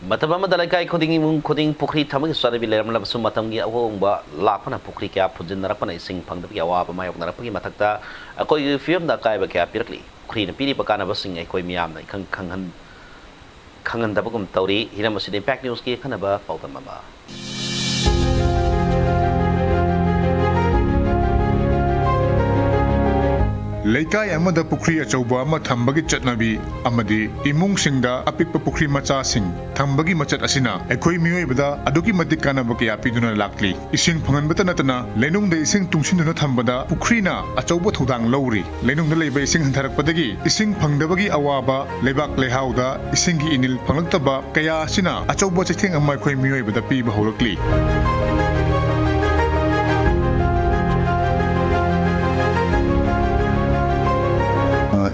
Mataba madalai koding imung koding pukri thamang swara bi leram lab sum matam gi awong ba lakna pukri kya phujin narapana ising phangda bi awa ba mayok narapagi mathakta akoi film da kai ba kya pirakli khri na piri pakana ba sing akoi miyam na khangan da bagum tawri hiram aside impact news ki khana ba pawdam ba Leikai amada pukri achauba ama thambagi chatnabi amadi imung singda apikpa pukri macha sing thambagi machat asina ekhoi mioi bada aduki matik kana ba kya piduna lakli ising phangan bata natana lenung de ising tungsin na thambada pukri na achauba thudang lowri lenung na leiba ising hantarak padagi ising phangdabagi awaba lebak lehauda ising gi inil phanglaktaba kaya sina achauba chitheng amma ekhoi mioi bada pi ba horakli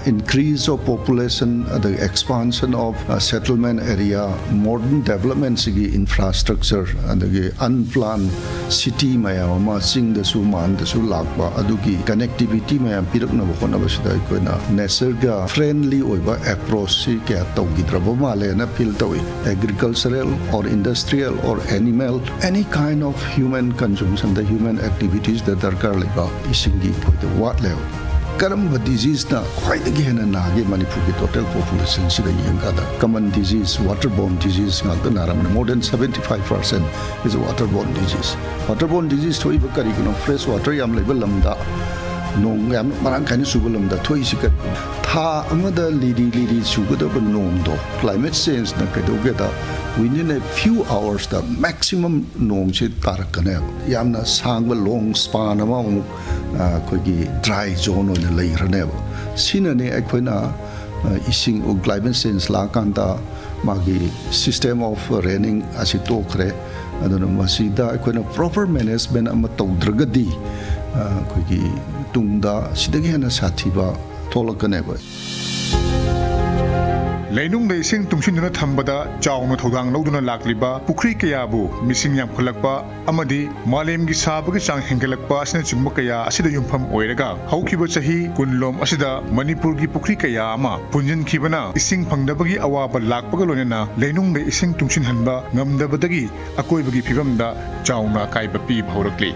Increase of population, the expansion of settlement area, modern development sigi infrastructure, and the unplanned city mayama sing the suman the sulakba adugi connectivity mayam pirakna bokona basida koina nesarga friendly oiba approach si kya tawgidraba male na feel tawi agricultural or industrial or animal any kind of human consumption the human activities that are karliba isingi point what level Karamba disease na quite again and nagi Manipur total population sida yengada common disease waterborne disease more than 75% is a waterborne disease. Waterborne disease to ibakari fresh water yam level lamda nong yam marang kani subalamda thoi sikat tha amada lidi sugada nong do climate change na kadogeda within a few hours the maximum nong se tarakane yamna sangba long span among kogi dry zone on the layer sinane akoina ising o climate change la kanta magi system of raining asitokre adona masida akoina proper management am tawdragadi kogi tungda sidagi hana sathiba tholakane Leinung de ising tungsin na thambada chawna thodang loduna lakliba pukri kaya bu mising yam khulakpa amadi malem gi sabagi chang hengelakpa asina chingba kaya asida yumpham oiraga haukiba chahi kunlom asida Manipur gi pukri kaya ama punjin khibana ising phangdabagi awaba lakpaga lonena leinung de ising tungsin hanba ngamdabadagi akoibagi phibamda chawna kaiba pi bhaurakli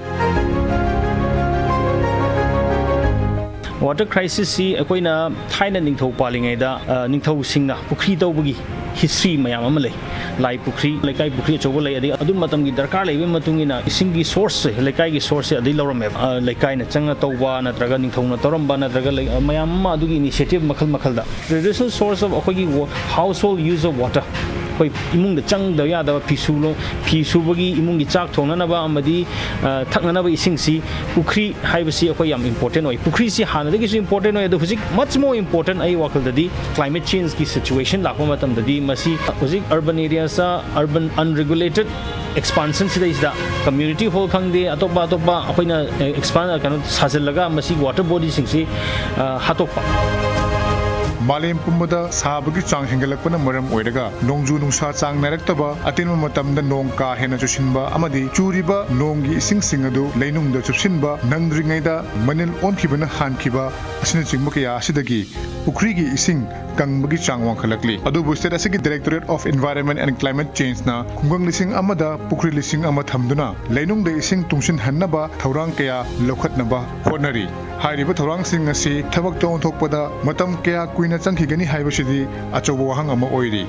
Water crisis si akoina thaina ningthau palingai da ningthau singna pukri tawbagi history mayam ama lei lai pukri lekai pukri chobo lei adi adum matam gi darkar leibe matungina isingi source lekai gi source adi lawrame lekai na changa tawba natraga ningthau na toramba natraga mayam ma adugi initiative makhal da traditional source of akogi household use of water koi imung da chang da ya da pisu bagi imung gi chak thongna na ba amadi thakna na ba ising si pukri haibasi akoi yam important oi pukri si hana da gi so important oi da hujik much more important ai wakal da di climate change ki situation lakma matam da di masi hujik urban areas urban unregulated expansion sida is the community hall khangde atopa akoina expand kana sajillaga masi water body sing si hatokpa Malem Pumada Sabagi Chang Hengelakana Maram Oidaga, Nongju Nungsa Chang Naraktaba, Atin Matam the Nongka Hena Chushinba, Amadi, Churiba, Nongi Sing Singadu, Lenung the Chushinba, Nandringaida, Manil Onkibana Hankiba, Sinachimukaya Sidagi, Ukrigi Ising, Kangbagi Chang Wankalakli. Adobo said as a Directorate of Environment and Climate Change na, Kungang Lising Amada, Pukri Lising Amathamduna, Lenung the Ising Tungshin Hanaba, Taurankaya, Lokatnaba, Honari. Hairiba Taurang Sing asi, Tabak Don Tokpada, Matam Kea Queen Changkigani Haibashidi, Achobo Hangama Oiri.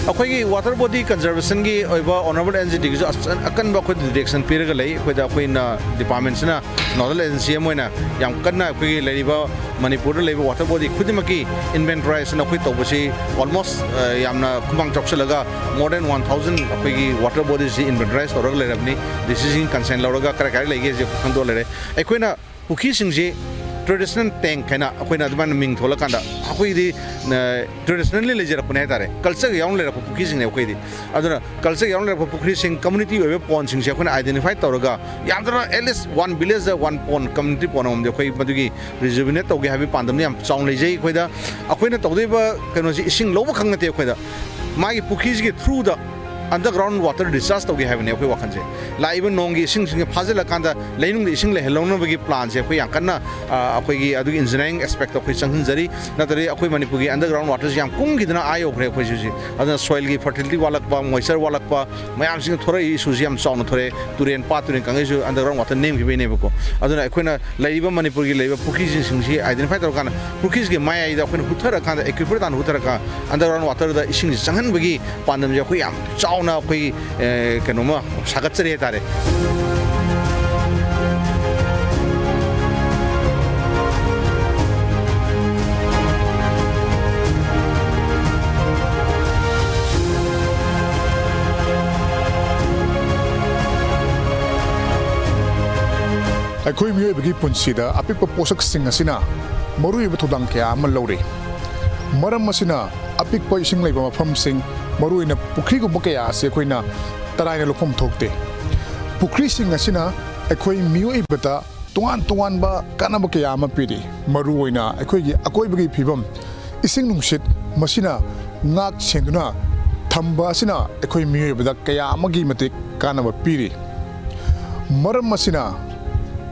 अखोई water body conservation की honourable NGT की अकन direction पीरग department nodal agency Manipur water body खुद की इन्वेंटराइजेशन तौबसी almost खुमांग चौसलगा more than 1000 अखोई water body इन्वेंटराइज तौर लेरबनी decision consent लौरगा कर कर लेगे खंदो लेरे अखोइना पुखी सिंगजे traditional tank kaina akoina adman ming thola kanda akoi di traditionally lejarapne hatare culture yaun lera pukri sing ne akoi di aduna culture yaun lera pukri sing community webe pond sing se akoina identify tawraga yamdra at least one village one pond community pond om de akoi madugi rejuvenate toge habi pandam yam chaung lejai akoi da akoina tawdeba kaino ji ising loba khangna te akoi da magi pukri gi through the underground water discharge tawge haibne akhoi wakhanse laiba nongi ising sing phajala kanda leinung ising le helona bagi plan se akhoi yankana akhoi gi adu engineering aspect akhoi changhin jari natari akhoi manipur gi underground water jam kung gidna ayo khre akhoi ji adana soil gi fertility walak pa moisture walak pa mayam sing thore issue jam chauna thore turen pa turen kangai ju underground water name gi bene bako adana akhoi na laiba manipur gi laiba pukhi sing si identify tor kana pukhi gi maya ida akhoi huthara kanda equipment dan huthara ka underground water da ising changhan bagi pandam je akhoi yam chauna akhoi kenoma sagatchari tare ꯑꯩꯈꯣꯏ ꯃꯤꯑꯣꯏꯕꯒꯤ ꯄꯨꯟꯁꯤꯗ ꯑꯄꯤꯛꯄ ꯄꯣꯠꯁꯛꯁꯤꯡ ꯑꯁꯤꯅ ꯃꯔꯨꯑꯣꯏꯕ ꯊꯧꯗꯥꯡ ꯀꯌꯥ ꯑꯃ ꯂꯧꯔꯤ ꯃꯔꯝ ꯑꯁꯤꯅ ꯑꯄꯤꯛꯄ ꯏꯁꯤꯡ ꯂꯩꯕ ꯃꯐꯝꯁꯤꯡ ꯃꯔꯨꯑꯣꯏꯅ ꯄꯨꯈ꯭ꯔꯤꯒꯨꯝꯕ ꯀꯌꯥ ꯑꯁꯤ ꯑꯩꯈꯣꯏꯅ ꯇꯔꯥꯏꯅ ꯂꯧꯐꯝ ꯊꯣꯛꯇꯦ ꯄꯨꯈ꯭ꯔꯤꯁꯤꯡ ꯑꯁꯤꯅ ꯑꯩꯈꯣꯏ ꯃꯤꯑꯣꯏꯕꯗ ꯇꯣꯉꯥꯟ ꯇꯣꯉꯥꯟꯕ ꯀꯥꯟꯅꯕ ꯀꯌꯥ ꯑꯃ ꯄꯤꯔꯤ ꯃꯔꯨꯑꯣꯏꯅ ꯑꯩꯈꯣꯏꯒꯤ ꯑꯀꯣꯏꯕꯒꯤ ꯐꯤꯕꯝ ꯏꯁꯤꯡ ꯅꯨꯡꯁꯤꯠ ꯃꯁꯤꯅ ꯉꯥꯛ ꯁꯦꯟꯗꯨꯅ ꯊꯝꯕ ꯑꯁꯤꯅ ꯑꯩꯈꯣꯏ ꯃꯤꯑꯣꯏꯕꯗ ꯀꯌꯥ ꯑꯃꯒꯤ ꯃꯇꯤꯛ ꯀꯥꯟꯅꯕ ꯄꯤꯔꯤ ꯃꯔꯝ ꯑꯁꯤꯅ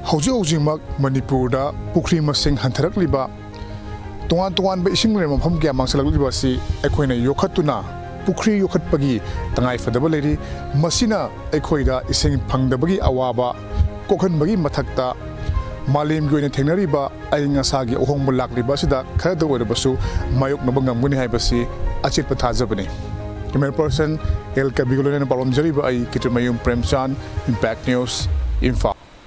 ꯍꯧꯖꯤꯛꯃꯛ ꯃꯅꯤꯄꯨꯔꯗ ꯄꯨꯈ꯭ꯔꯤ ꯃꯁꯤꯡ ꯍꯟꯊꯔꯛꯂꯤꯕ ꯇꯣꯉꯥꯟ ꯇꯣꯉꯥꯟꯕ ꯏꯁꯤꯡ ꯂꯩꯕ ꯃꯐꯝ ꯀꯌꯥ ꯃꯥꯡꯁꯤꯜꯂꯛꯂꯤꯕ ꯑꯁꯤ ꯑꯩꯈꯣꯏꯅ ꯌꯣꯛꯈꯠꯇꯨꯅ ꯄꯨꯈ꯭ꯔꯤ ꯌꯣꯛꯈꯠꯄꯒꯤ ꯇꯉꯥꯏꯐꯗꯕ ꯂꯩꯔꯤ ꯃꯁꯤꯅ ꯑꯩꯈꯣꯏꯗ ꯏꯁꯤꯡ ꯐꯪꯗꯕꯒꯤ ꯑꯋꯥꯕ ꯀꯣꯛꯍꯟꯕꯒꯤ ꯃꯊꯛꯇ ꯃꯥꯂꯦꯝꯒꯤ ꯑꯣꯏꯅ ꯊꯦꯡꯅꯔꯤꯕ ꯑꯏꯪ ꯑꯁꯥꯒꯤ ꯑꯍꯣꯡꯕ ꯂꯥꯛꯂꯤꯕ ꯑꯁꯤꯗ ꯈꯔꯗ ꯑꯣꯏꯔꯕꯁꯨ ꯃꯥꯌꯣꯛꯅꯕ ꯉꯝꯒꯅꯤ ꯍꯥꯏꯕꯁꯤ ꯑꯆꯦꯠꯄ ꯊꯥꯖꯕꯅꯤ ꯀꯦꯃꯦꯔꯥ ꯄꯔꯁꯟ ꯑꯦꯜ ꯀꯕꯤꯒ ꯂꯣꯏꯅꯅ ꯄꯥꯎꯗꯝꯖꯔꯤꯕ ꯑꯩ ꯀꯤꯇ꯭ꯔꯃꯌꯨꯝ ꯄ꯭ꯔꯦꯝꯆꯥꯟ ꯏꯝꯄꯦꯛ ꯅ꯭ꯌꯨꯁ ꯏꯝꯐꯥꯜ